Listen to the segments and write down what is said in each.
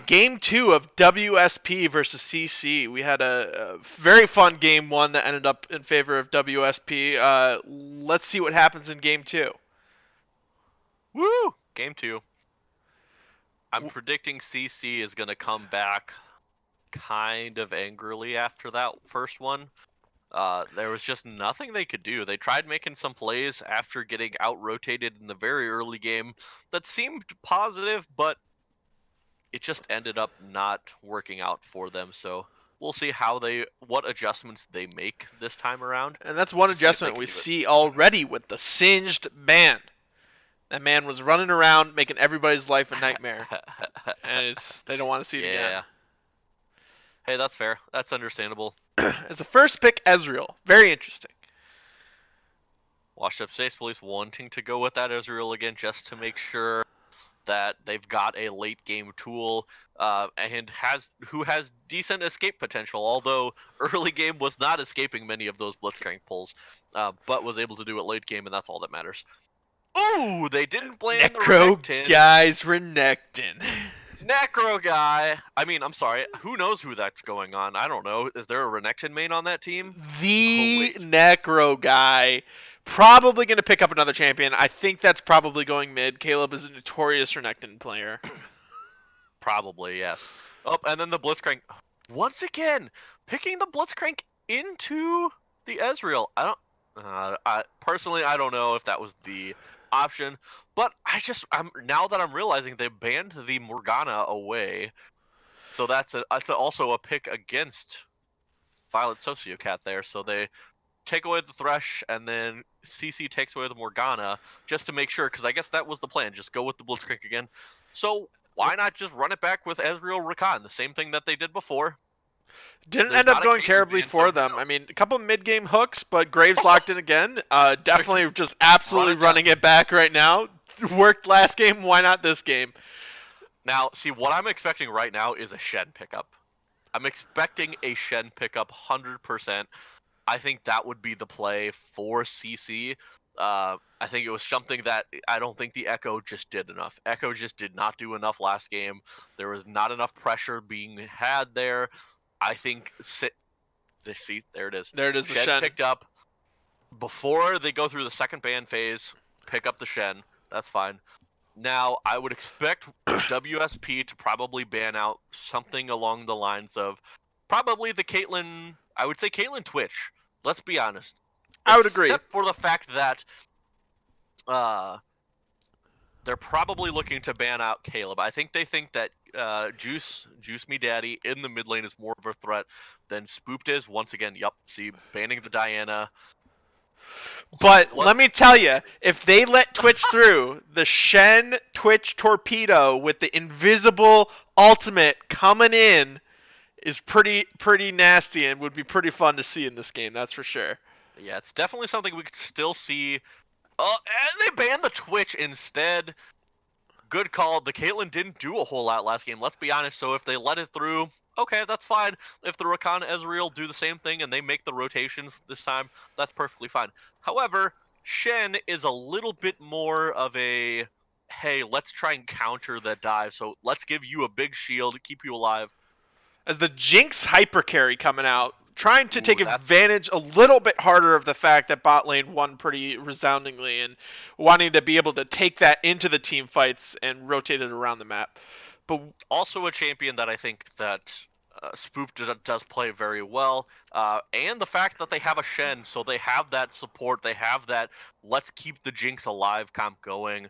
Game 2 of WSP versus CC. We had a very fun game 1 that ended up in favor of WSP. Let's see what happens in game 2. Woo! Game 2. I'm predicting CC is going to come back kind of angrily after that first one. There was just nothing they could do. They tried making some plays after getting out-rotated in the very early game that seemed positive, but it just ended up not working out for them. So we'll see what adjustments they make this time around. And that's one To see if they adjustment can we do it. see already with the singed man. That man was running around making everybody's life a nightmare. And they don't want to see it again. Yeah. Hey, that's fair. That's understandable. As a first pick, Ezreal. Very interesting. Washed Up Space Police wanting to go with that Ezreal again just to make sure that they've got a late game tool and who has decent escape potential, although early game was not escaping many of those Blitzcrank pulls, but was able to do it late game, and that's all that matters. Ooh, they didn't blame the Necro Renekton. guys Renekton. Necro guy. I mean, I'm sorry. Who knows who that's going on? I don't know. Is there a Renekton main on that team? The Necro guy. Probably going to pick up another champion. I think that's probably going mid. Caleb is a notorious Renekton player. Probably, yes. Oh, and then the Blitzcrank. Once again, picking the Blitzcrank into the Ezreal. Personally, I don't know if that was the option, but now that I'm realizing they banned the Morgana away, so that's also a pick against Violet Sociocat there. So they take away the Thresh, and then CC takes away the Morgana just to make sure, because I guess that was the plan. Just go with the Blitzcrank again. So why not just run it back with Ezreal Rakan? The same thing that they did before. Didn't There's end up not a going Caitlyn terribly ban, for so who them. I knows? mean, a couple mid-game hooks, but Graves locked in again. Definitely just absolutely Run it down. running it back right now. Worked last game, why not this game? Now, see, what I'm expecting right now is a Shen pickup. I'm expecting a Shen pickup 100%. I think that would be the play for CC. I think it was something that I don't think the Echo just did enough. Echo just did not do enough last game. There was not enough pressure being had there. I think, see, there it is. There it is, the Shen Shen. picked up before they go through the second ban phase. Pick up the Shen. That's fine. Now, I would expect WSP to probably ban out something along the lines of probably the Caitlyn. I would say Caitlyn Twitch. Let's be honest. I would agree. Except for the fact that they're probably looking to ban out Caleb. I think they think that Juice Me Daddy in the mid lane is more of a threat than Spooped is. Once again, see, banning the Diana. But let me tell you, if they let Twitch through, the Shen Twitch torpedo with the invisible ultimate coming in is pretty nasty and would be pretty fun to see in this game. That's for sure. Yeah, it's definitely something we could still see. And they banned the Twitch instead. Good call. The Caitlyn didn't do a whole lot last game. Let's be honest. So if they let it through, okay, that's fine. If the Rakan Ezreal do the same thing and they make the rotations this time, that's perfectly fine. However, Shen is a little bit more of a, hey, let's try and counter that dive. So let's give you a big shield to keep you alive. As the Jinx hyper carry coming out, trying to take advantage a little bit harder of the fact that bot lane won pretty resoundingly and wanting to be able to take that into the team fights and rotate it around the map. But also a champion that I think that Spoop does play very well, and the fact that they have a Shen, so they have that support, they have that let's keep the Jinx alive comp going.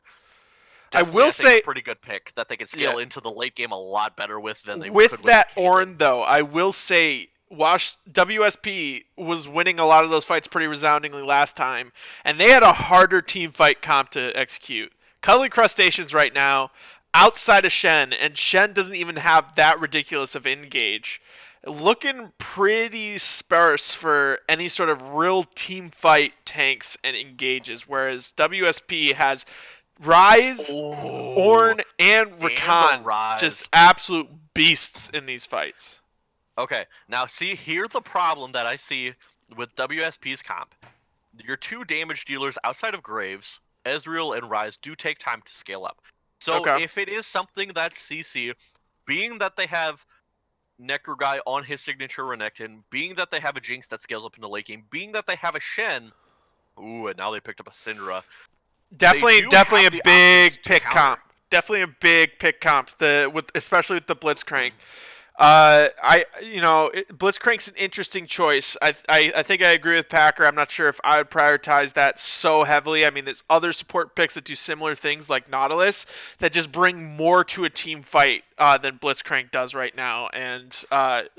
Definitely, I will say a pretty good pick that they can scale into the late game a lot better with than they could with that Ornn, though. I will say WSP was winning a lot of those fights pretty resoundingly last time, and they had a harder team fight comp to execute. Cuddly Crustaceans right now, outside of Shen, and Shen doesn't even have that ridiculous of engage. Looking pretty sparse for any sort of real team fight tanks and engages, whereas WSP has Rise, Ornn, and Rakan, just absolute beasts in these fights. Okay, now see, here's the problem that I see with WSP's comp. Your two damage dealers outside of Graves, Ezreal and Rise, do take time to scale up. So if it is something that CC being that they have Necro Guy on his signature Renekton, being that they have a Jinx that scales up into late game, being that they have a Shen, ooh, and now they picked up a Syndra. They do Definitely have a the options big to pick counter. comp. Definitely a big pick comp. Especially with the Blitzcrank. Blitzcrank's an interesting choice. I think I agree with Packer. I'm not sure if I would prioritize that so heavily. I mean, there's other support picks that do similar things like Nautilus that just bring more to a team fight than Blitzcrank does right now, and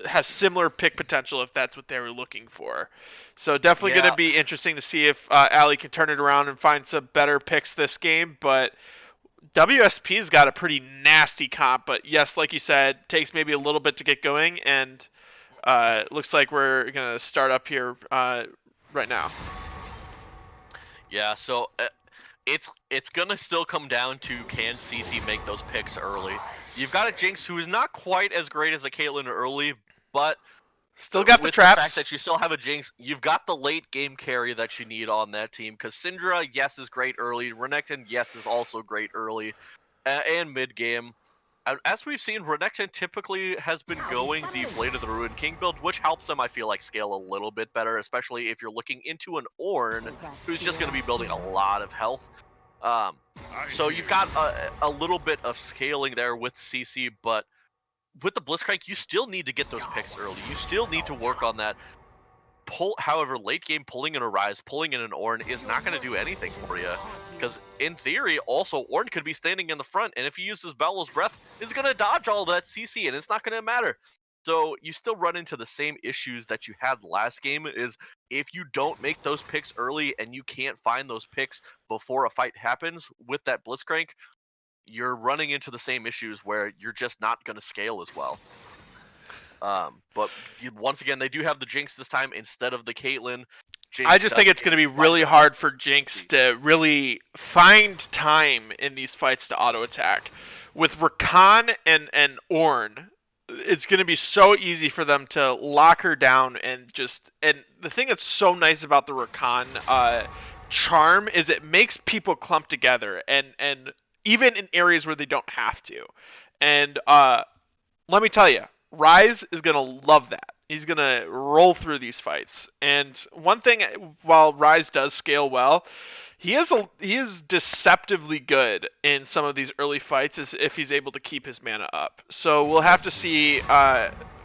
has similar pick potential if that's what they were looking for. So definitely going to Yeah, be interesting to see if Ali can turn it around and find some better picks this game, but WSP's got a pretty nasty comp, but yes, like you said, takes maybe a little bit to get going, and looks like we're gonna start up here right now. yeah. So it's gonna still come down to can CC make those picks early. You've got a Jinx who is not quite as great as a Caitlyn early, but Still got the with the fact traps. that you still have a Jinx, you've got the late game carry that you need on that team. Because Syndra, yes, is great early. Renekton, yes, is also great early, and mid game. As we've seen, Renekton typically has been going the Blade of the Ruined King build, which helps them, I feel like, scale a little bit better, especially if you're looking into an Ornn who's just going to be building a lot of health. Um, so you've got a little bit of scaling there with CC, but with the Blitzcrank, you still need to get those picks early. You still need to work on that. However, late game pulling in a Rise, pulling in an Ornn is not going to do anything for you. Because in theory, also, Ornn could be standing in the front, and if he uses Bellow's Breath, is going to dodge all that CC, and it's not going to matter. So you still run into the same issues that you had last game, is if you don't make those picks early and you can't find those picks before a fight happens with that Blitzcrank, you're running into the same issues where you're just not going to scale as well. But once again, they do have the Jinx this time instead of the Caitlyn. I Jinx just think does it's going to be find really it. hard for Jinx to really find time in these fights to auto attack. With Rakan and Ornn, it's going to be so easy for them to lock her down and the thing that's so nice about the Rakan charm is it makes people clump together and even in areas where they don't have to. And let me tell you, Rise is gonna love that. He's gonna roll through these fights. And one thing, while Rise does scale well, he is deceptively good in some of these early fights, as if he's able to keep his mana up. So we'll have to see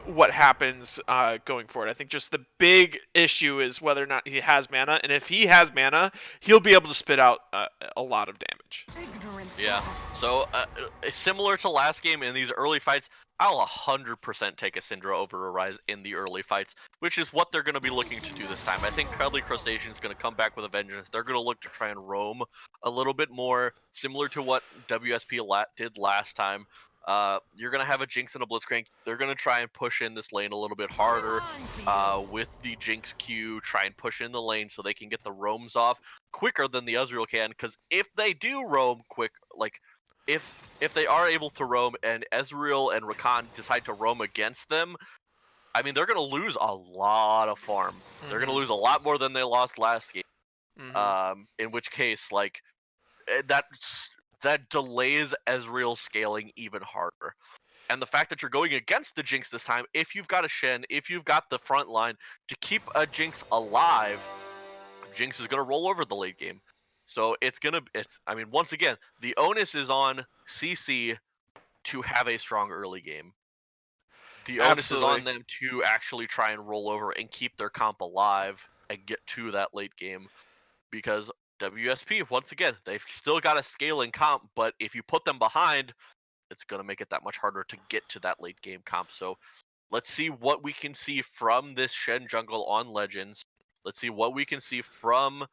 what happens going forward. I think just the big issue is whether or not he has mana, and if he has mana, he'll be able to spit out a lot of damage. Yeah. So similar to last game in these early fights, I'll 100% take a Syndra over a Rise in the early fights, which is what they're going to be looking to do this time. I think Cuddly Crustacean is going to come back with a vengeance. They're going to look to try and roam a little bit more, similar to what WSP did last time. You're going to have a Jinx and a Blitzcrank. They're going to try and push in this lane a little bit harder with the Jinx Q, try and push in the lane so they can get the roams off quicker than the Ezreal can. Because if they do roam quick, like if they are able to roam and Ezreal and Rakan decide to roam against them, I mean, they're going to lose a lot of farm. They're going to lose a lot more than they lost last game. Mm-hmm. In which case, like, that delays Ezreal scaling even harder. And the fact that you're going against the Jinx this time, if you've got a Shen, if you've got the front line to keep a Jinx alive, Jinx is going to roll over the late game. So I mean, once again, the onus is on CC to have a strong early game. The onus is Absolutely. on them to actually try and roll over and keep their comp alive and get to that late game. Because WSP, once again, they've still got a scaling comp, but if you put them behind, it's going to make it that much harder to get to that late game comp. So let's see what we can see from this Shen jungle on Legends. Let's see what we can see from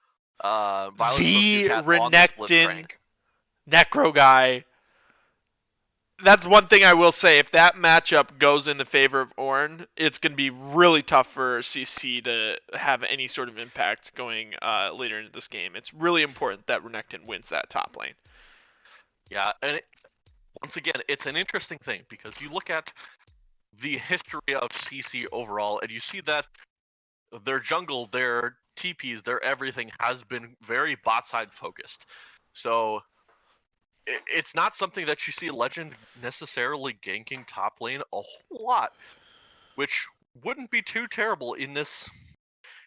Violet The Sociopath on this Renekton Blitzcrank. Necro guy. That's one thing I will say. If that matchup goes in the favor of Ornn, it's going to be really tough for CC to have any sort of impact going later into this game. It's really important that Renekton wins that top lane. Yeah, and once again, it's an interesting thing because you look at the history of CC overall, and you see that their jungle, their TPs, their everything has been very bot side focused. So it's not something that you see Legend necessarily ganking top lane a whole lot, which wouldn't be too terrible in this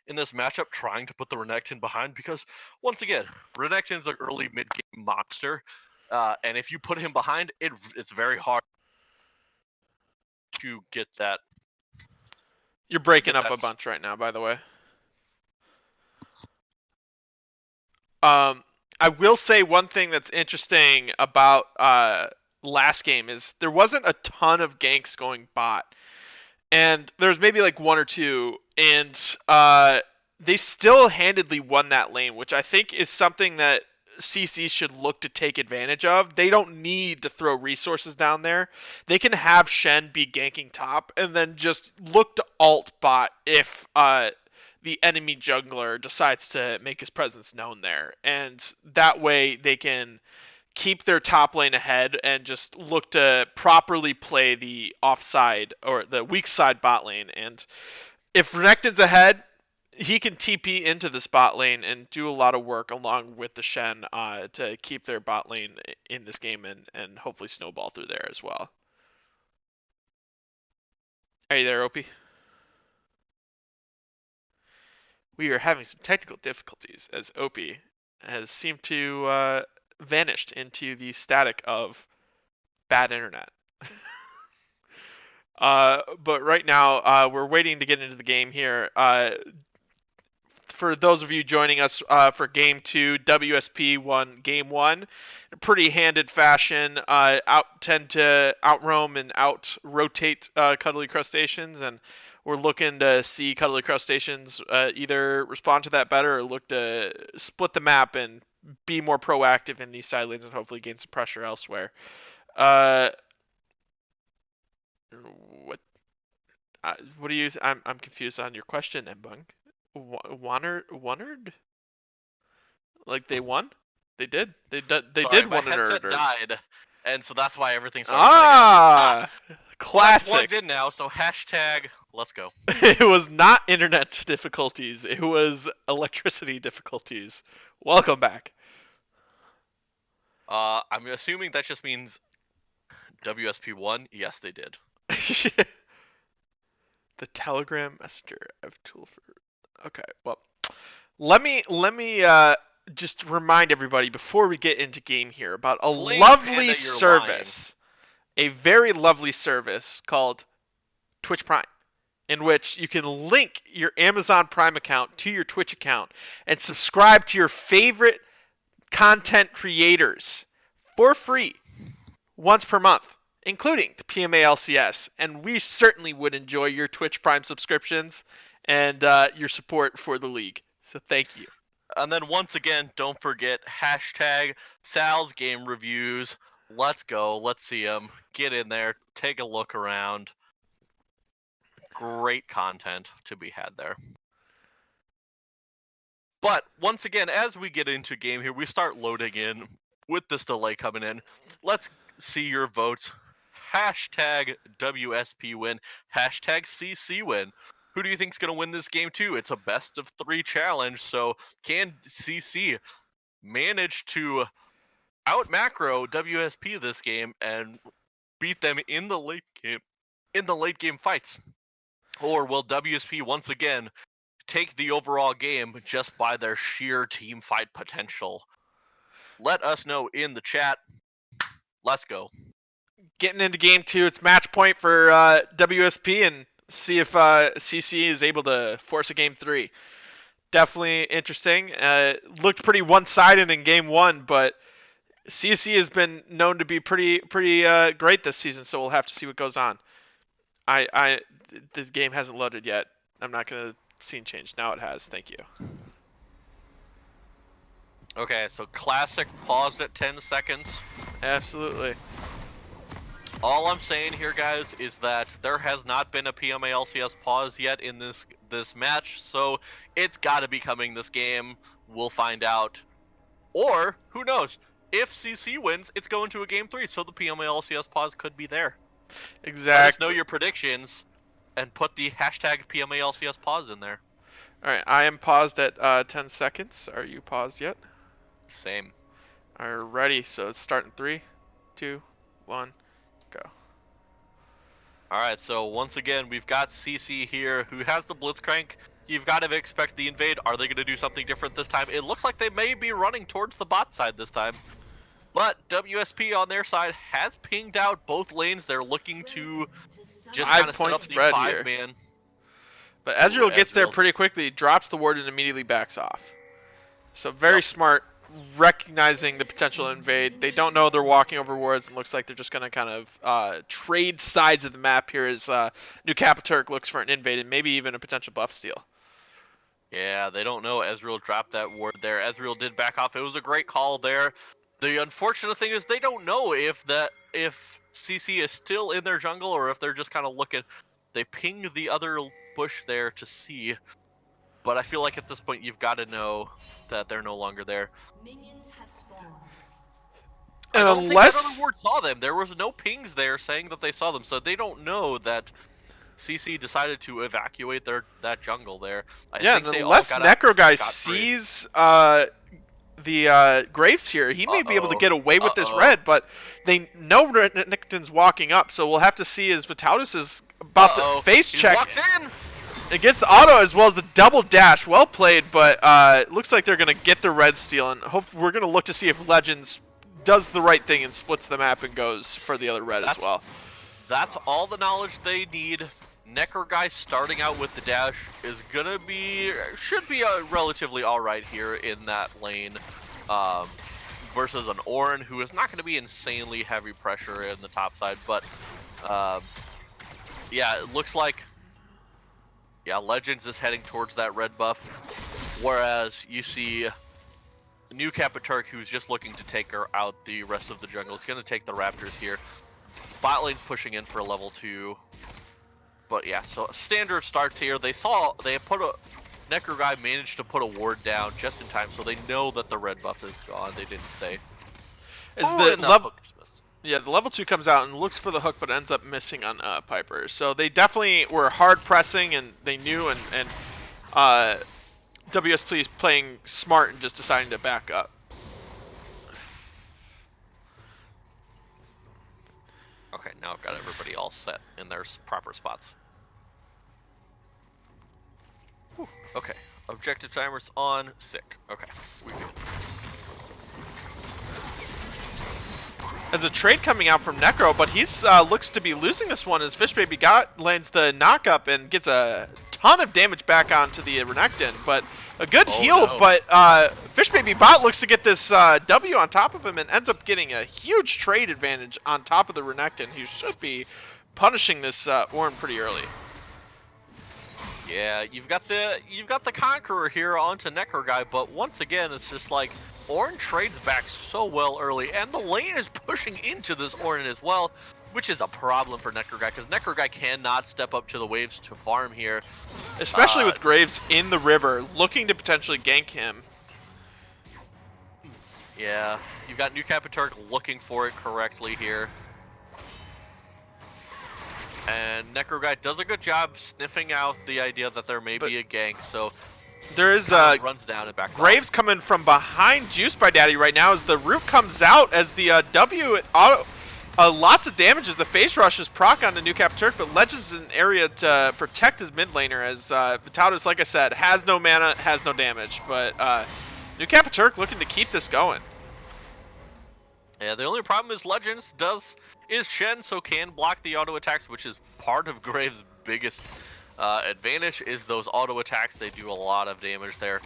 matchup trying to put the Renekton behind, because once again, Renekton's an early mid game monster, and if you put him behind, it's very hard to You're breaking get up that. a bunch right now, by the way. I will say one thing that's interesting about last game is there wasn't a ton of ganks going bot, and there's maybe like one or two, and they still handedly won that lane, which I think is something that CC should look to take advantage of. They don't need to throw resources down there. They can have Shen be ganking top and then just look to alt bot if the enemy jungler decides to make his presence known there. And that way they can keep their top lane ahead and just look to properly play the offside or the weak side bot lane. And if Renekton's ahead, he can TP into the spot lane and do a lot of work along with the Shen to keep their bot lane in this game and hopefully snowball through there as well. Are you there, Opie? We are having some technical difficulties as Opie has seemed to vanished into the static of bad internet. But right now, we're waiting to get into the game here. For those of you joining us for Game 2, WSP won Game 1 in a pretty handed fashion. Tend to outroam and out-rotate Cuddly Crustaceans, and we're looking to see Cuddly Crustaceans either respond to that better or look to split the map and be more proactive in these side lanes and hopefully gain some pressure elsewhere. Uh, what what do you? I'm confused on your question, Mbung. Wonard? Like they won? They did. They Sorry, did my win an headset Erd. died, and so that's why everything started cutting out. Ah, But I'm plugged classic. in now, so hashtag let's go. It was not internet difficulties. It was electricity difficulties. Welcome back. I'm assuming that just means WSP won. Yes, they did. The Telegram Messenger I've tool for. Okay, well, let me just remind everybody before we get into game here about a Flame lovely Panda, you're lying. service, a very lovely service called Twitch Prime, in which you can link your Amazon Prime account to your Twitch account and subscribe to your favorite content creators for free once per month, including the PMA LCS. And we certainly would enjoy your Twitch Prime subscriptions and your support for the league. So thank you. And then once again, don't forget hashtag Sal's game reviews. Let's go. Let's see them. Get in there. Take a look around. Great content to be had there. But once again, as we get into game here, we start loading in with this delay coming in. Let's see your votes. Hashtag WSP win. Hashtag CC win. Who do you think's going to win this game too? It's a best of 3 challenge, so can CC manage to out macro WSP this game and beat them in the late game fights? Or will WSP once again take the overall game just by their sheer team fight potential? Let us know in the chat. Let's go. Getting into game 2, it's match point for WSP and see if CC is able to force a game 3. Definitely interesting. Looked pretty one-sided in game 1, but CC has been known to be pretty great this season, so we'll have to see what goes on. This game hasn't loaded yet. I'm not gonna scene change. Now it has. Thank you. Okay, so classic paused at 10 seconds. Absolutely. All I'm saying here, guys, is that there has not been a PMA LCS pause yet in this match, so it's got to be coming this game. We'll find out. Or, who knows, if CC wins, it's going to a game 3, so the PMA LCS pause could be there. Exactly. Let us know your predictions, and put the hashtag PMA LCS pause in there. Alright, I am paused at 10 seconds. Are you paused yet? Same. are ready, so it's starting 3, 2, 1, go. Alright, so once again, we've got CC here, who has the Blitzcrank. You've got to expect the invade. Are they going to do something different this time? It looks like they may be running towards the bot side this time. But WSP on their side has pinged out both lanes. They're looking to just kind 5 of set point up the spread here. 5-man. But Ooh, Ezreal gets there Ezreal's. pretty quickly, drops the ward, and immediately backs off. So very Yep. smart, recognizing the potential invade. They don't know they're walking over wards, and looks like they're just going to kind of trade sides of the map here as New Capiturk looks for an invade and maybe even a potential buff steal. Yeah, they don't know Ezreal dropped that ward there. Ezreal did back off. It was a great call there. The unfortunate thing is they don't know if CC is still in their jungle or if they're just kind of looking. They ping the other bush there to see, but I feel like at this point you've got to know that they're no longer there. I And don't think that unless other ward saw them. There was no pings there saying that they saw them, so they don't know that CC decided to evacuate that jungle there. I yeah, think and they all unless got out Necro guy scot-free. sees the Graves here, he may be able to Uh-oh. get away with this Uh-oh. red, but they know Nickton's walking up, so we'll have to see as Vitalis is about to Uh-oh. face He check. walks in. It gets the auto as well as the double dash. Well played, but it looks like they're going to get the red steal, and we're going to look to see if Legends does the right thing and splits the map and goes for the other red as well. That's all the knowledge they need. Necro guy starting out with the dash is should be relatively alright here in that lane, versus an Orin who is not going to be insanely heavy pressure in the top side. But yeah, it looks like Legends is heading towards that red buff, whereas you see New Capiturk, who's just looking to take her out the rest of the jungle. It's going to take the Raptors here. Bot lane pushing in for level 2. But yeah, so standard starts here. They put a Necro guy managed to put a ward down just in time, so they know that the red buff is gone. They didn't stay. The level 2 comes out and looks for the hook, but ends up missing on Piper. So they definitely were hard pressing, and they knew, and WSP is playing smart and just deciding to back up. Okay, now I've got everybody all set in their proper spots. Whew. Okay, objective timers on. Sick. Okay, we good. As a trade coming out from Necro, but he's looks to be losing this one as Fishbaby lands the knock up and gets a ton of damage back onto the Renekton, but a good heal. No. But Fishbaby Bot looks to get this W on top of him and ends up getting a huge trade advantage on top of the Renekton. He should be punishing this Ornn pretty early. Yeah, you've got the Conqueror here onto Necro guy, but once again, it's just like Ornn trades back so well early, and the lane is pushing into this Ornn as well, which is a problem for Necro guy because Necro guy cannot step up to the waves to farm here, especially with Graves in the river, looking to potentially gank him. Yeah, you've got New Capiturk looking for it correctly here. And Necro guy does a good job sniffing out the idea that there may be a gank, so there is runs down and backs Graves off. coming from behind Juice by Daddy right now as the root comes out as the W auto. Lots of damage as the phase rush is proc onto New Capiturk, but Legends in an area to protect his mid laner as Vitalis, like I said, has no mana, has no damage, but New Capiturk looking to keep this going. Yeah, the only problem is Legends is Shen, so can block the auto attacks, which is part of Graves' biggest advantage is those auto attacks. They do a lot of damage there.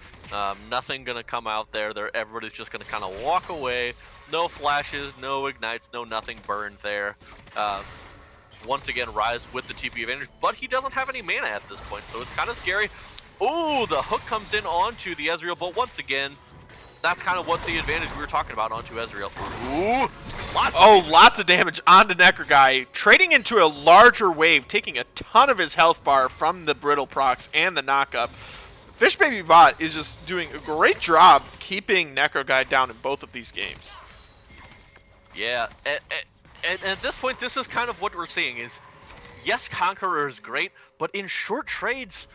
Nothing gonna come out there. Everybody's just gonna kind of walk away. No flashes, no ignites, no nothing burns there. Once again, Rise with the TP advantage, but he doesn't have any mana at this point, so it's kind of scary. Ooh, the hook comes in onto the Ezreal, but once again, that's kind of what the advantage we were talking about onto Ezreal. Ooh, lots of damage Yeah, and at this point, this is kind of what we're seeing is, yes, Conqueror is great, but in short trades,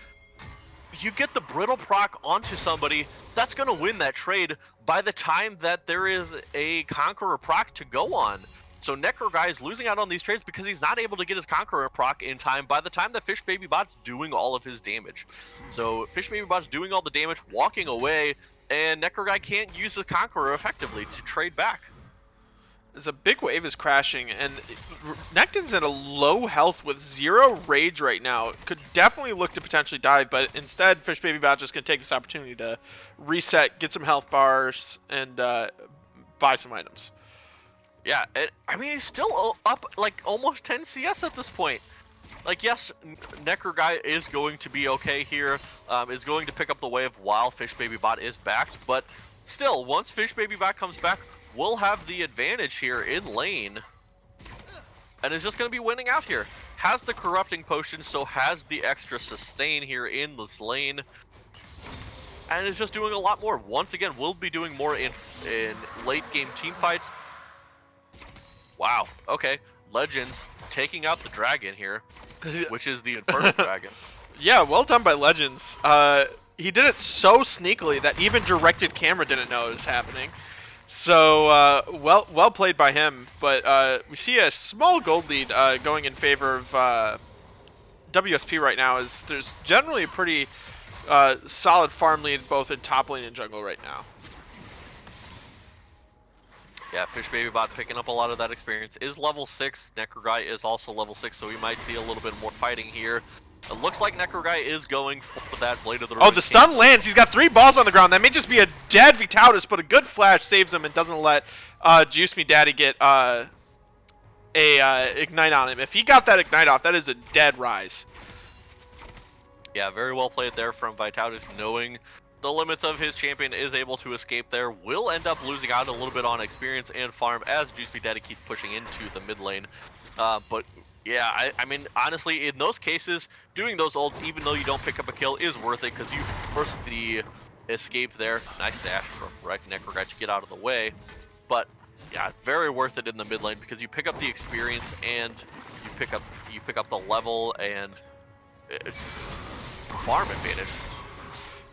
you get the brittle proc onto somebody, that's going to win that trade, by the time that there is a Conqueror proc to go on. So Necroguy is losing out on these trades because he's not able to get his Conqueror proc in time by the time that Fish Baby Bot's doing all of his damage. So Fish Baby Bot's doing all the damage, walking away, and Necroguy can't use his Conqueror effectively to trade back. As a big wave is crashing, and Necton's at a low health with 0 rage right now. Could definitely look to potentially dive, but instead Fish Baby Bot just going to take this opportunity to reset, get some health bars, and buy some items. Yeah, I mean, he's still up like almost 10 CS at this point. Like, yes, Necroguy is going to be okay here, is going to pick up the wave while Fish Baby Bot is backed, but still, once Fish Baby Bot comes back, we'll have the advantage here in lane, and is just going to be winning out here. Has the Corrupting Potion, so has the extra sustain here in this lane, and is just doing a lot more. Once again, we'll be doing more in late game team fights. Wow, okay. Legends taking out the dragon here, which is the Infernal Dragon. Yeah, well done by Legends. He did it so sneakily that even directed camera didn't know it was happening. So, well played by him. But we see a small gold lead going in favor of WSP right now, as there's generally a pretty solid farm lead both in top lane and jungle right now. Yeah, Fish Baby Bot picking up a lot of that experience. Is level 6. Necroguy is also level 6, so we might see a little bit more fighting here. It looks like Necroguy is going for that Blade of the Ruined Oh, the stun lands. He's got 3 balls on the ground. That may just be a dead Vitautus, but a good flash saves him and doesn't let Juice Me Daddy get a Ignite on him. If he got that Ignite off, that is a dead Rise. Yeah, very well played there from Vitautus, knowing the limits of his champion, is able to escape there. Will end up losing out a little bit on experience and farm as Juice Me Daddy keeps pushing into the mid lane. But yeah, I mean, honestly, in those cases, doing those ults, even though you don't pick up a kill, is worth it because you force the escape there. Nice dash from Necroguy to get out of the way. But yeah, very worth it in the mid lane because you pick up the experience and you pick up the level and it's farm advantage.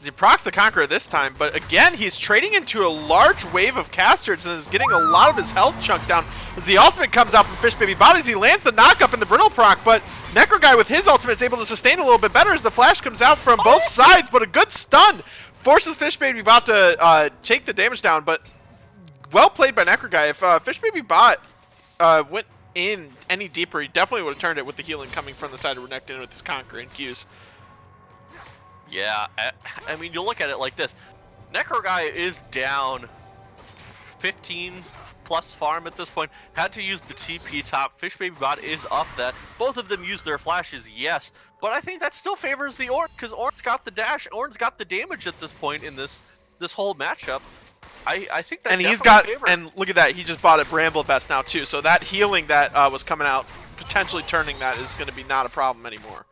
He procs the Conqueror this time, but again, he's trading into a large wave of casters and is getting a lot of his health chunked down. As the ultimate comes out from Fish Baby Bodies, he lands the knock-up in the Brittle proc, but Necroguy with his ultimate is able to sustain a little bit better as the flash comes out from both sides, but a good stun forces Fish Baby Bot to take the damage down, but well played by Necroguy. If Fish Baby Bot went in any deeper, he definitely would have turned it with the healing coming from the side of Renekton with his Conqueror and Qs. Yeah, I mean, you look at it like this. Necroguy is down 15 plus farm at this point. Had to use the TP top. Fish Baby Bot is up that. Both of them use their flashes, yes. But I think that still favors the Ornn, because Ornn's got the dash. Ornn's got the damage at this point in this whole matchup. I think that and look at that, he just bought a Bramble Vest now too. So that healing that was coming out, potentially turning that, is going to be not a problem anymore.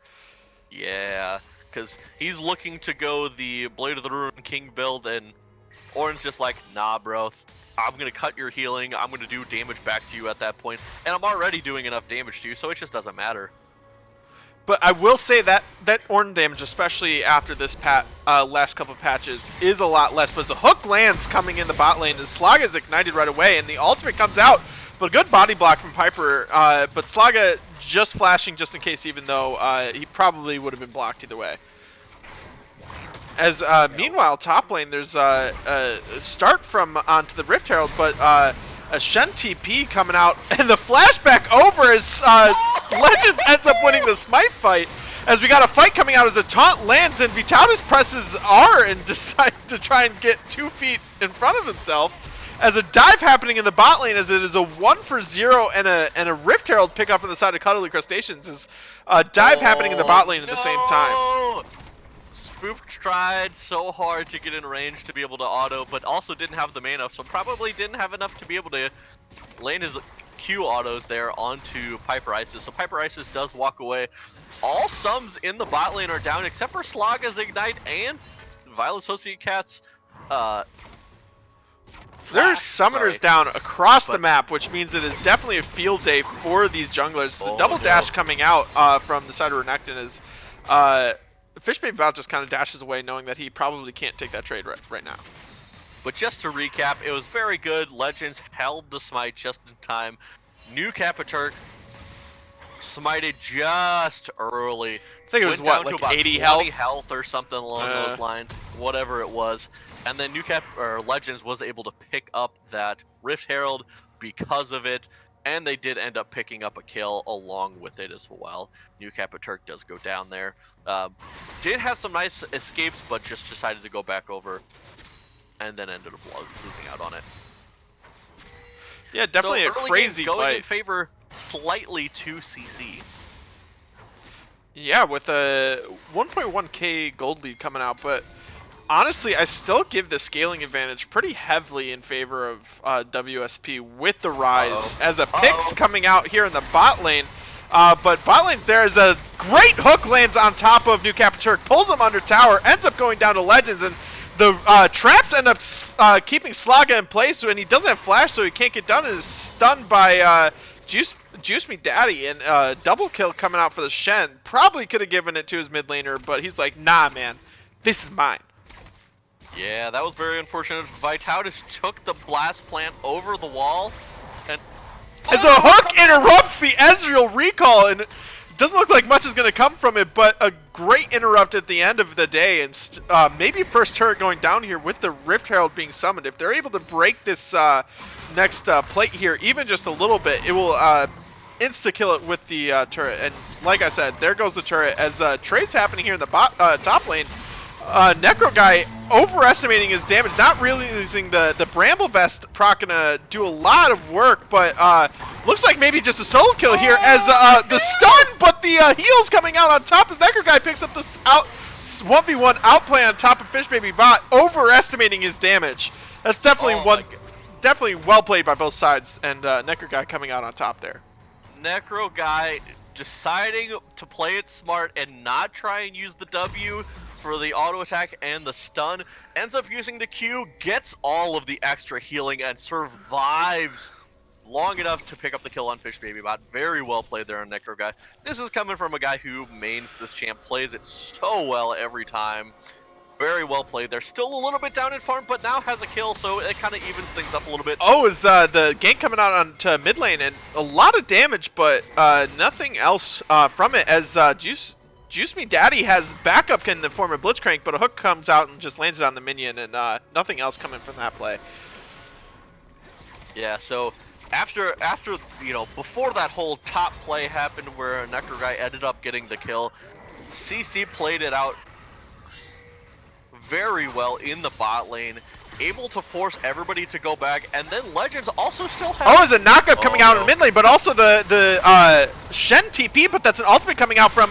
Yeah. Because he's looking to go the Blade of the Ruined King build, and Ornn's just like, nah, bro. I'm going to cut your healing. I'm going to do damage back to you at that point. And I'm already doing enough damage to you, so it just doesn't matter. But I will say that Ornn damage, especially after this last couple of patches, is a lot less. But as the hook lands coming in the bot lane, the Slaga is ignited right away, and the ultimate comes out. But a good body block from Piper. But Slaga just flashing just in case, even though he probably would have been blocked either way. As meanwhile, top lane, there's a start from onto the Rift Herald, but a Shen TP coming out, and the flashback over as Legends ends up winning the Smite fight. As we got a fight coming out as a taunt lands, and Vitautus presses R and decides to try and get 2 feet in front of himself. As a dive happening in the bot lane, as it is a 1-for-0 and a Rift Herald pick up on the side of Cuddly Crustaceans. As a dive happening in the bot lane at the same time. Spook tried so hard to get in range to be able to auto, but also didn't have the mana, so probably didn't have enough to be able to land his Q autos there onto Piper Isis. So Piper Isis does walk away. All sums in the bot lane are down except for Slaga's Ignite and Violet Associate Cat's There's summoners down across the map, which means it is definitely a field day for these junglers. The double dash coming out from the side of Renekton is Fish Baby Bot just kind of dashes away, knowing that he probably can't take that trade right now. But just to recap, it was very good. Legends held the smite just in time. New Capaturk smited just early. I think it was Went down what, to like about 80 20 health? health or something along those lines, whatever it was. And then Legends was able to pick up that Rift Herald because of it, and they did end up picking up a kill along with it as well. New Capaturk does go down there. Did have some nice escapes, but just decided to go back over, and then ended up losing out on it. Yeah, definitely so a crazy going fight. in favor slightly to CC. Yeah, with a 1.1k gold lead coming out, but honestly, I still give the scaling advantage pretty heavily in favor of WSP with the rise as a picks coming out here in the bot lane. But bot lane, there's a great hook lands on top of New Capaturk, pulls him under tower, ends up going down to Legends, and the traps end up keeping Slaga in place, and he doesn't have flash, so he can't get done, and is stunned by Juice Me Daddy, and double kill coming out for the Shen. Probably could have given it to his mid laner, but he's like, nah, man, this is mine. Yeah, that was very unfortunate. Vitautus took the blast plant over the wall, and as a hook interrupts the Ezreal recall, and it doesn't look like much is going to come from it, but a great interrupt at the end of the day, and maybe first turret going down here with the Rift Herald being summoned. If they're able to break this next plate here, even just a little bit, it will insta-kill it with the turret. And like I said, there goes the turret as trades happening here in the top lane. Necro guy overestimating his damage, not realizing the Bramble Vest proc gonna do a lot of work, but looks like maybe just a solo kill here as the stun, but the heals coming out on top as Necro guy picks up this 1v1 outplay on top of Fish Baby Bot, overestimating his damage. That's definitely definitely well played by both sides, and Necro guy coming out on top there. Necro guy deciding to play it smart and not try and use the W for the auto attack and the stun, ends up using the Q, gets all of the extra healing, and survives long enough to pick up the kill on Fish Baby Bot. Very well played there on Necro guy. This is coming from a guy who mains this champ, plays it so well every time. Very well played there. Still a little bit down in farm, but now has a kill, so it kind of evens things up a little bit. Oh, is the gank coming out onto mid lane, and a lot of damage, but nothing else from it, as Juice Me Daddy has backup in the form of Blitzcrank, but a hook comes out and just lands it on the minion, and nothing else coming from that play. Yeah, so after before that whole top play happened where Necro guy ended up getting the kill, CC played it out very well in the bot lane, able to force everybody to go back, and then Legends also still has... Oh, there's a knockup coming out in the mid lane, but also the Shen TP, but that's an ultimate coming out from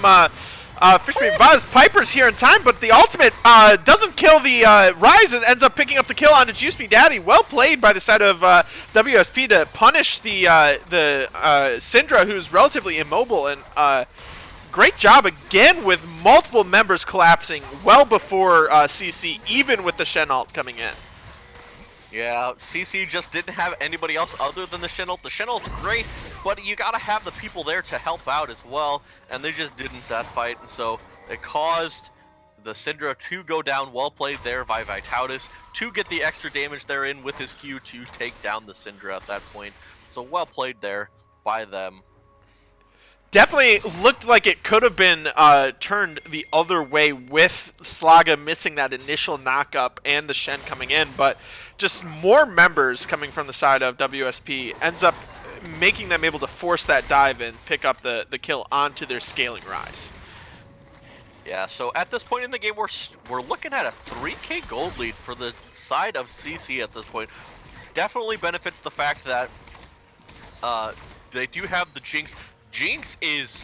Fish Baby Buzz. Piper's here in time, but the ultimate doesn't kill the Rise and ends up picking up the kill onto Juice Me Daddy. Well played by the side of WSP to punish the Syndra, who's relatively immobile, and great job again with multiple members collapsing well before CC, even with the Shen ult coming in. Yeah, CC just didn't have anybody else other than the Shen ult. The Shen ult's great, but you gotta have the people there to help out as well, and they just didn't that fight, and so it caused the Syndra to go down. Well played there by Vitautus to get the extra damage there in with his Q to take down the Syndra at that point. So well played there by them. Definitely looked like it could have been turned the other way with Slaga missing that initial knockup and the Shen coming in, but just more members coming from the side of WSP ends up making them able to force that dive and pick up the kill onto their scaling Rise. Yeah, so at this point in the game, we're looking at a 3k gold lead for the side of CC at this point. Definitely benefits the fact that they do have the Jinx. Jinx is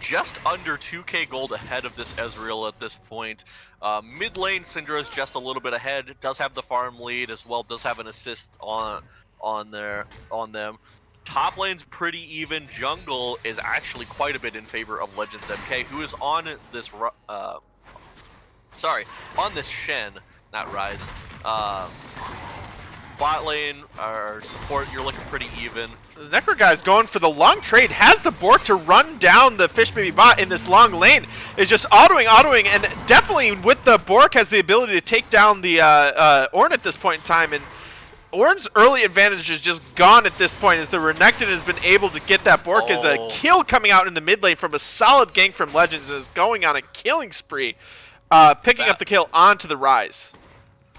just under 2k gold ahead of this Ezreal at this point. Mid lane, Syndra is just a little bit ahead. Does have the farm lead as well. Does have an assist on them. Top lane's pretty even. Jungle is actually quite a bit in favor of Legends MK, who is on this on this Shen, not Rise. bot lane or support, you're looking pretty even. The Necro guy's going for the long trade, has the Bork to run down the Fish Baby bot in this long lane, is just autoing, and definitely with the Bork has the ability to take down the Ornn at this point in time, and Ornn's early advantage is just gone at this point as the Renekton has been able to get that Bork as a kill coming out in the mid lane from a solid gank from Legends, and is going on a killing spree, picking up the kill onto the Rise.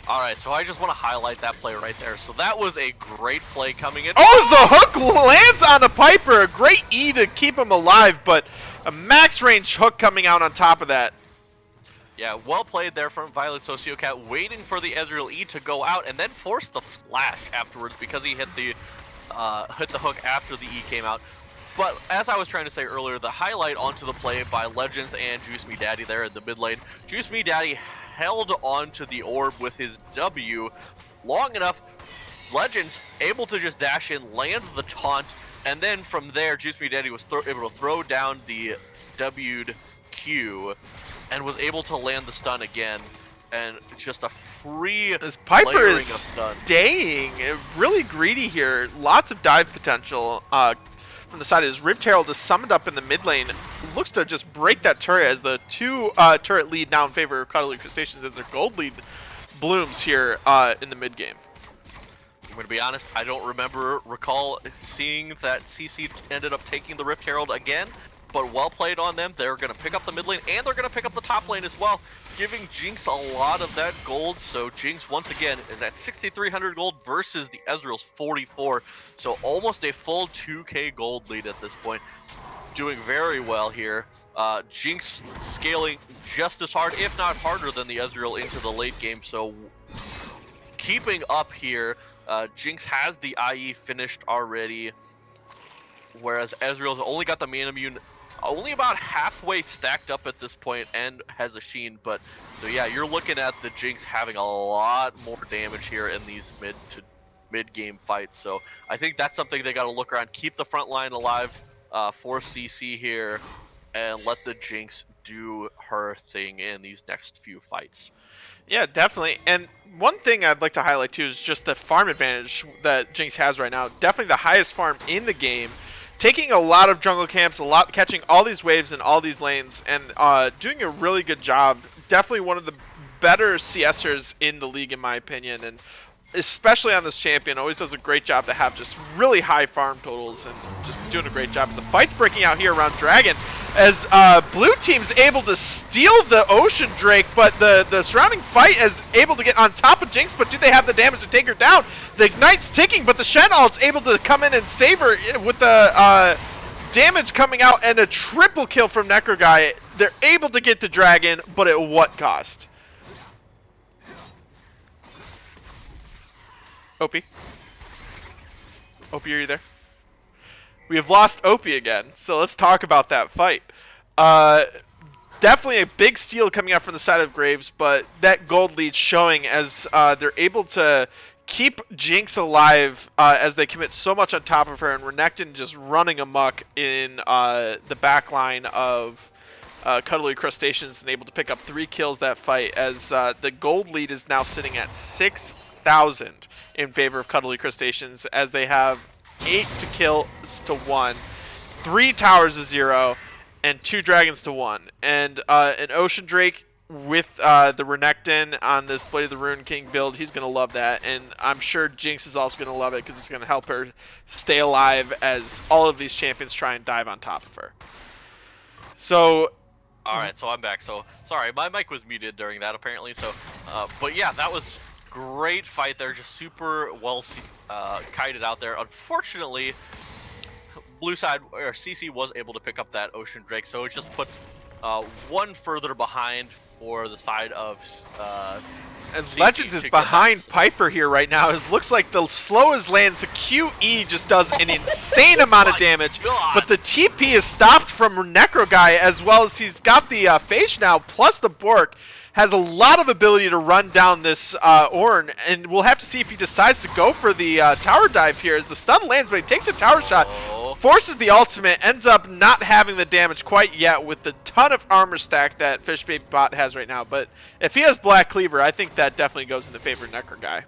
Alright, so I just want to highlight that play right there. So that was a great play coming in. Oh, as the hook lands on a Piper, a great E to keep him alive, but a max range hook coming out on top of that. Yeah, well played there from Violet Sociocat, waiting for the Ezreal E to go out and then force the flash afterwards because he hit the hook after the E came out. But as I was trying to say earlier, the highlight onto the play by Legends and Juice Me Daddy there in the mid lane. Juice Me Daddy held onto the orb with his W long enough. Legends able to just dash in, lands the taunt, and then from there, Juice Me Daddy was able to throw down the W'd Q and was able to land the stun again. And just a free this Piper is of stun. Staying really greedy here. Lots of dive potential. From the side, his Rift Herald is summoned up in the mid lane. Looks to just break that turret as the two turret lead now in favor of Cuddly Crustaceans as their gold lead blooms here in the mid game. I'm going to be honest, I don't recall seeing that CC ended up taking the Rift Herald again, but well played on them. They're going to pick up the mid lane and they're going to pick up the top lane as well, giving Jinx a lot of that gold. So Jinx once again is at 6,300 gold versus the Ezreal's 44. So almost a full 2k gold lead at this point. Doing very well here. Jinx scaling just as hard, if not harder than the Ezreal into the late game. So keeping up here. Jinx has the IE finished already, whereas Ezreal's only got the main immune only about halfway stacked up at this point and has a Sheen. But so yeah, you're looking at the Jinx having a lot more damage here in these mid game fights. So I think that's something they got to look around, keep the front line alive for CC here, and let the Jinx do her thing in these next few fights. Yeah, definitely. And one thing I'd like to highlight too is just the farm advantage that Jinx has right now. Definitely the highest farm in the game. Taking a lot of jungle camps, catching all these waves in all these lanes, and doing a really good job. Definitely one of the better CSers in the league, in my opinion, and especially on this champion, always does a great job to have just really high farm totals and just doing a great job. As the fight's breaking out here around Dragon, as blue team's able to steal the Ocean Drake, but the surrounding fight is able to get on top of Jinx, but do they have the damage to take her down? The Ignite's ticking, but the Shen ult's able to come in and save her with the damage coming out, and a triple kill from Necro Guy. They're able to get the Dragon, but at what cost? Opie? Opie, are you there? We have lost Opie again, so let's talk about that fight. Definitely a big steal coming out from the side of Graves, but that gold lead showing as they're able to keep Jinx alive as they commit so much on top of her, and Renekton just running amok in the back line of Cuddly Crustaceans and able to pick up 3 kills that fight, as the gold lead is now sitting at 6,000 in favor of Cuddly Crustaceans, as they have 8 to kills to 1, 3 towers to 0, and 2 dragons to 1. And an Ocean Drake with the Renekton on this Blade of the Rune King build, he's going to love that. And I'm sure Jinx is also going to love it because it's going to help her stay alive as all of these champions try and dive on top of her. So... Alright, so I'm back. So, sorry, my mic was muted during that apparently. So, but yeah, that was great fight there. Just super well kited out there. Unfortunately, blue side, or CC was able to pick up that Ocean Drake. So it just puts one further behind for the side of as Legends is behind Piper here right now. It looks like the slow as lands, the QE just does an insane amount of damage. But the TP is stopped from Necro Guy, as well as he's got the Phage now, plus the Bork. Has a lot of ability to run down this Ornn, and we'll have to see if he decides to go for the tower dive here as the stun lands, but he takes a tower shot, forces the ultimate, ends up not having the damage quite yet with the ton of armor stack that Fish Baby Bot has right now. But if he has Black Cleaver, I think that definitely goes in the favor of Necro Guy.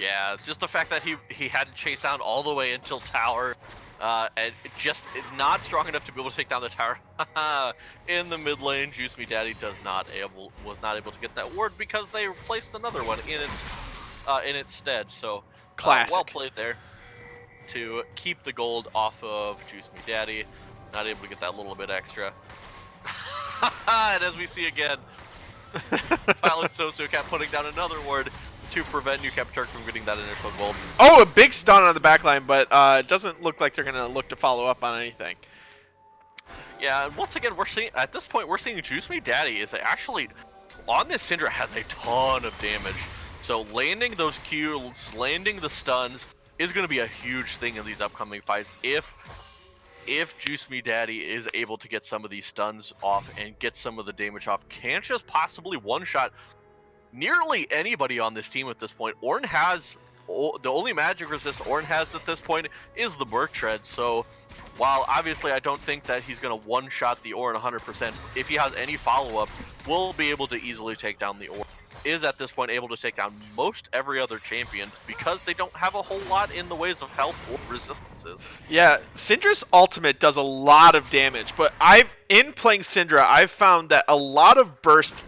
Yeah, it's just the fact that he had to chase down all the way until tower, and just not strong enough to be able to take down the tower. In the mid lane, Juice Me Daddy was not able to get that ward because they placed another one in its stead. So well Classic. played there to keep the gold off of Juice Me Daddy. Not able to get that little bit extra. And as we see again, Violet Snowcat putting down another ward to prevent New Turk from getting that initial gold. Oh, a big stun on the backline, but it doesn't look like they're going to look to follow up on anything. Yeah, and once again, at this point, we're seeing Juice Me Daddy is actually, on this Syndra, has a ton of damage. So landing those Qs, landing the stuns, is going to be a huge thing in these upcoming fights. If Juice Me Daddy is able to get some of these stuns off and get some of the damage off, can't just possibly one-shot nearly anybody on this team at this point. Ornn has, the only magic resist Ornn has at this point is the Merc Tread, so while obviously I don't think that he's going to one-shot the Ornn 100%, if he has any follow-up, will be able to easily take down the Ornn. Is at this point able to take down most every other champion because they don't have a whole lot in the ways of health or resistances. Yeah, Syndra's ultimate does a lot of damage, but in playing Syndra, I've found that a lot of burst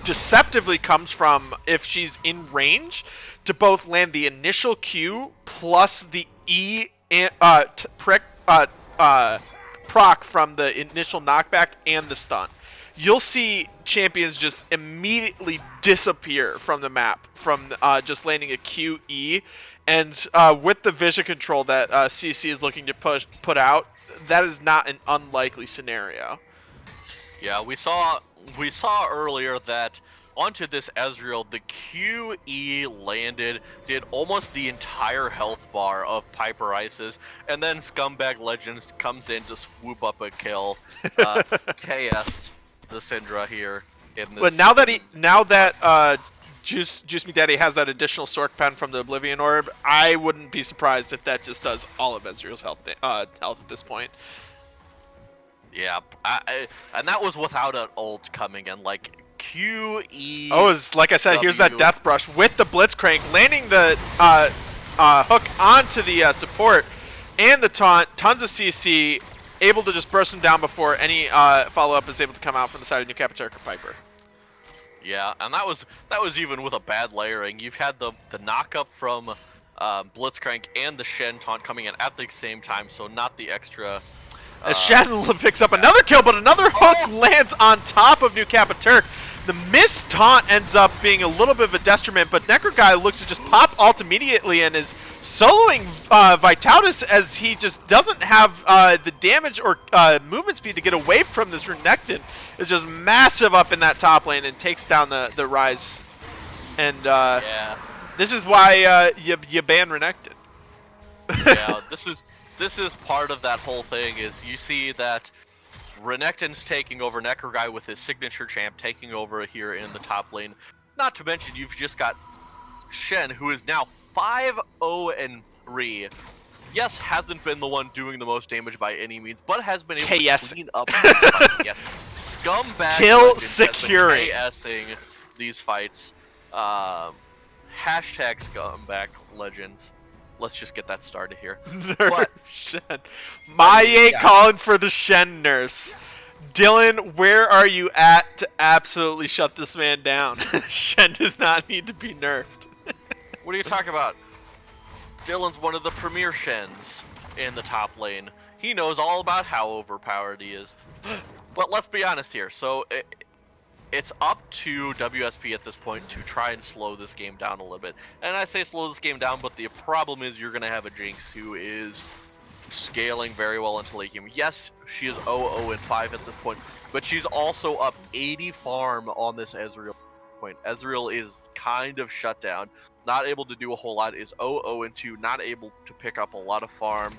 deceptively comes from if she's in range to both land the initial Q plus the E proc from the initial knockback and the stun. You'll see champions just immediately disappear from the map from just landing a QE, and with the vision control that CC is looking to put out, that is not an unlikely scenario. Yeah, we saw earlier that onto this Ezreal, the QE landed, did almost the entire health bar of Piper Ice's, and then Scumbag Legends comes in to swoop up a kill. KS the Syndra here in this. But now that Juice Me Daddy has that additional Sork pen from the Oblivion Orb, I wouldn't be surprised if that just does all of Ezreal's health at this point. Yeah, and that was without an ult coming in, like QE. Oh, like I said, here's that Death Brush with the Blitzcrank, landing the hook onto the support and the taunt, tons of CC, able to just burst him down before any follow-up is able to come out from the side of New Turk or Piper. Yeah, and that was even with a bad layering. You've had the knock-up from Blitzcrank and the Shen taunt coming in at the same time, so not the extra... As Shen picks up another kill, but another hook lands on top of New Turk. The missed taunt ends up being a little bit of a detriment, but Necro Guy looks to just pop ult immediately and is soloing Vitautus as he just doesn't have the damage or movement speed to get away from this Renekton. It's just massive up in that top lane and takes down the Rise. And yeah. This is why you ban Renekton. Yeah, this is part of that whole thing. Is you see that Renekton's taking over, Necro Guy with his signature champ taking over here in the top lane. Not to mention you've just got Shen, who is now 5-0-3. Yes, hasn't been the one doing the most damage by any means, but has been able to clean up the fight. Yes. Scumbag kill securing KSing these fights. Hashtag Scumbag Legends. Let's just get that started here. Nerf Shen. Maye calling for the Shen nerfs. Dylan, where are you at to absolutely shut this man down? Shen does not need to be nerfed. What are you talking about? Dylan's one of the premier Shens in the top lane. He knows all about how overpowered he is. But let's be honest here. So it's up to WSP at this point to try and slow this game down a little bit. And I say slow this game down, but the problem is you're going to have a Jinx who is scaling very well into late game. Yes, she is 0-0-5 at this point, but she's also up 80 farm on this Ezreal point. Ezreal is kind of shut down, not able to do a whole lot, is 0-0-2, not able to pick up a lot of farm.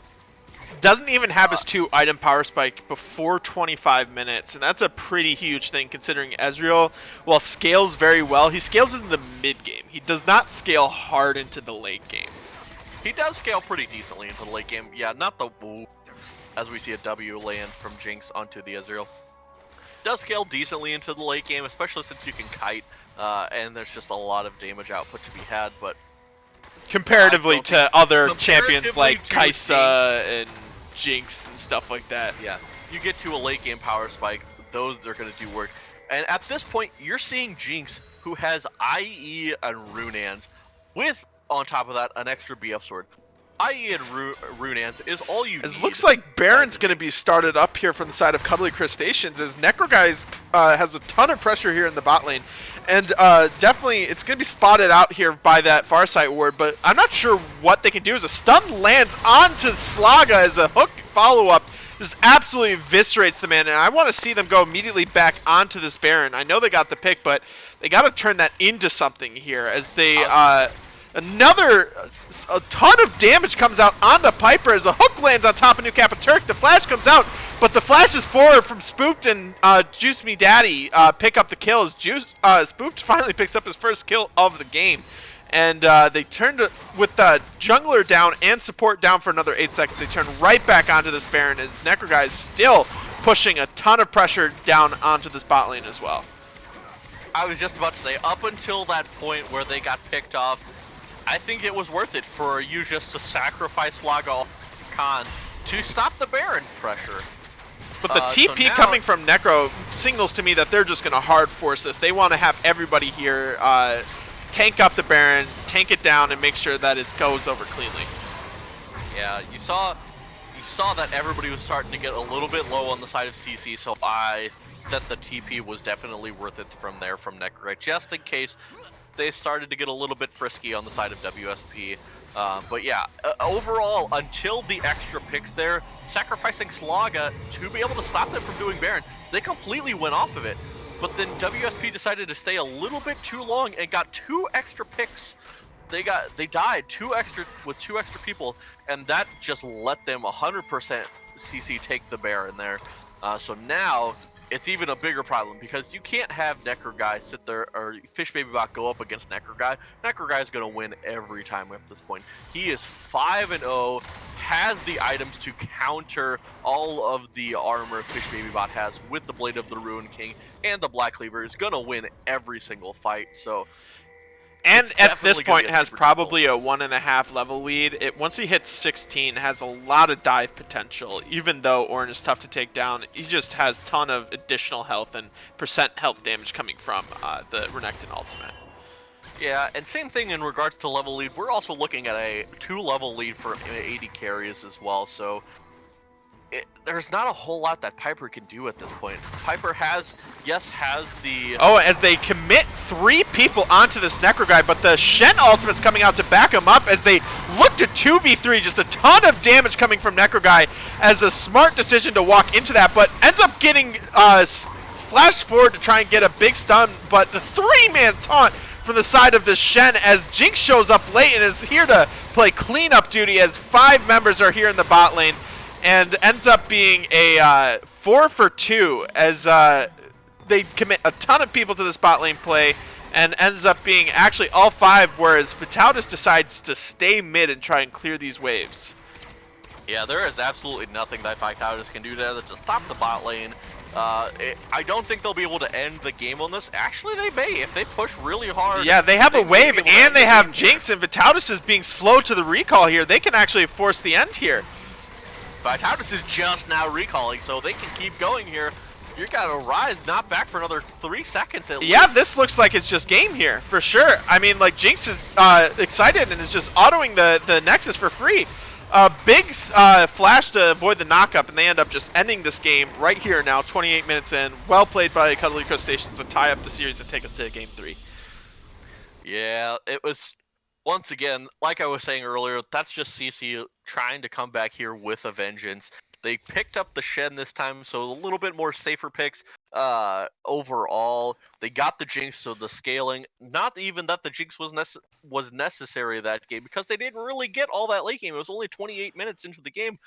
Doesn't even have his 2 item power spike before 25 minutes, and that's a pretty huge thing considering Ezreal, while scales very well, he scales in the mid game. He does not scale hard into the late game. He does scale pretty decently into the late game. Yeah, not the woo, as we see a W land from Jinx onto the Ezreal. Does scale decently into the late game, especially since you can kite, and there's just a lot of damage output to be had, but I'm comparatively joking. to other champions Comparatively like to Jinx, Kaisa and Jinx and stuff like that. yeah, you get to a late game power spike, those are going to do work. And at this point, you're seeing Jinx, who has IE and Runans, with, on top of that, an extra BF sword. IE and Runans is all you It need looks like as Baron's a going to be Jinx. started up here from the side of Cuddly Crustaceans as Necroguys has a ton of pressure here in the bot lane. And definitely it's going to be spotted out here by that Farsight ward, but I'm not sure what they can do as a stun lands onto Slaga as a hook follow-up. Just absolutely eviscerates the man, and I want to see them go immediately back onto this Baron. I know they got the pick, but they got to turn that into something here as they... a ton of damage comes out onto Piper as a hook lands on top of New Turk. The flash comes out, but the flash is forward from Spooked and Juice Me Daddy pick up the kills. Spooked finally picks up his first kill of the game. And they turned with the jungler down and support down for another 8 seconds. They turn right back onto this Baron as Necroguy is still pushing a ton of pressure down onto this bot lane as well. I was just about to say, up until that point where they got picked off, I think it was worth it for you just to sacrifice Lagal Khan to stop the Baron pressure. But the TP coming from Necro signals to me that they're just going to hard force this. They want to have everybody here tank up the Baron, tank it down, and make sure that it goes over cleanly. Yeah, you saw that everybody was starting to get a little bit low on the side of CC, so I thought the TP was definitely worth it from there from Necro, just in case they started to get a little bit frisky on the side of WSP. But yeah, overall, until the extra picks there, sacrificing Slaga to be able to stop them from doing Baron, they completely went off of it. But then WSP decided to stay a little bit too long and got 2 extra picks. They died with two extra people, and that just let them 100% CC take the Baron there. So now it's even a bigger problem because you can't have Necroguy sit there or Fish Baby Bot go up against Necroguy. Necroguy is going to win every time at this point. He is 5-0, has the items to counter all of the armor Fish Baby Bot has with the Blade of the Ruin King, and the Black Cleaver is going to win every single fight. So And it's at this definitely gonna point be a has super probably a 1.5 level lead. Once he hits 16, has a lot of dive potential. Even though Ornn is tough to take down, he just has a ton of additional health and percent health damage coming from the Renekton ultimate. Yeah, and same thing in regards to level lead. We're also looking at a 2-level lead for AD carries as well. So there's not a whole lot that Piper can do at this point. Piper has the... Oh, as they commit 3 people onto this Necroguy, but the Shen ultimate's coming out to back him up as they look to 2v3. Just a ton of damage coming from Necroguy as a smart decision to walk into that, but ends up getting flashed forward to try and get a big stun, but the 3-man taunt from the side of the Shen as Jinx shows up late and is here to play cleanup duty as 5 members are here in the bot lane. And ends up being a 4 for 2 as they commit a ton of people to this bot lane play, and ends up being actually all 5, whereas Vitaldis decides to stay mid and try and clear these waves. Yeah, there is absolutely nothing that Vitaldis can do to stop the bot lane. I don't think they'll be able to end the game on this. Actually, they may if they push really hard. Yeah, they have a wave, and they have Jinx, and Vitaldis is being slow to the recall here. They can actually force the end here. Vitaldis is just now recalling, so they can keep going here. You gotta rise, not back for another 3 seconds at least. Yeah, this looks like it's just game here, for sure. I mean, like, Jinx is excited and is just autoing the Nexus for free. Big flash to avoid the knockup, and they end up just ending this game right here now, 28 minutes in. Well played by Cuddly Crustaceans to tie up the series and take us to Game 3. Yeah, it was... Once again, like I was saying earlier, that's just CC trying to come back here with a vengeance. They picked up the Shen this time, so a little bit more safer picks overall. They got the Jinx, so the scaling, not even that the Jinx was necessary that game, because they didn't really get all that late game. It was only 28 minutes into the game,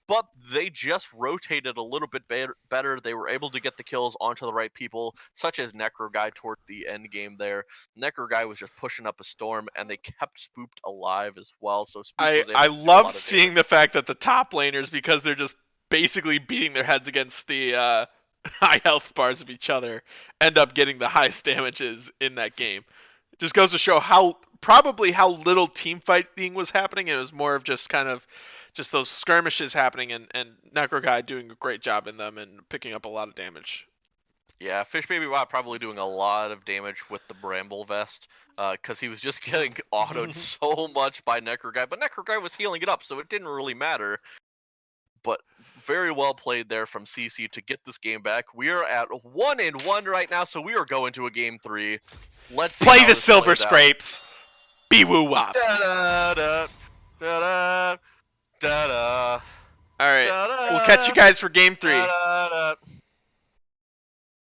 but they just rotated a little bit better. They were able to get the kills onto the right people, such as Necroguy toward the end game there. Necroguy was just pushing up a storm, and they kept Spooked alive as well. So Spooked was able I to do a love lot of seeing damage. the fact that the top laners, because they're just basically beating their heads against the high health bars of each other, end up getting the highest damages in that game. It just goes to show how probably how little team fighting was happening. It was more of just kind of just those skirmishes happening, and Necro Guy doing a great job in them and picking up a lot of damage. Yeah, Fish Baby Watt probably doing a lot of damage with the Bramble Vest, because he was just getting autoed so much by Necro Guy, but Necro Guy was healing it up, so it didn't really matter. But very well played there from CC to get this game back. We are at 1-1 right now, so we are going to a game 3. Let's see Play how the this Silver plays out. Scrapes. Be woo wop. Da da da da da da All right. We'll catch you da guys for game 3. da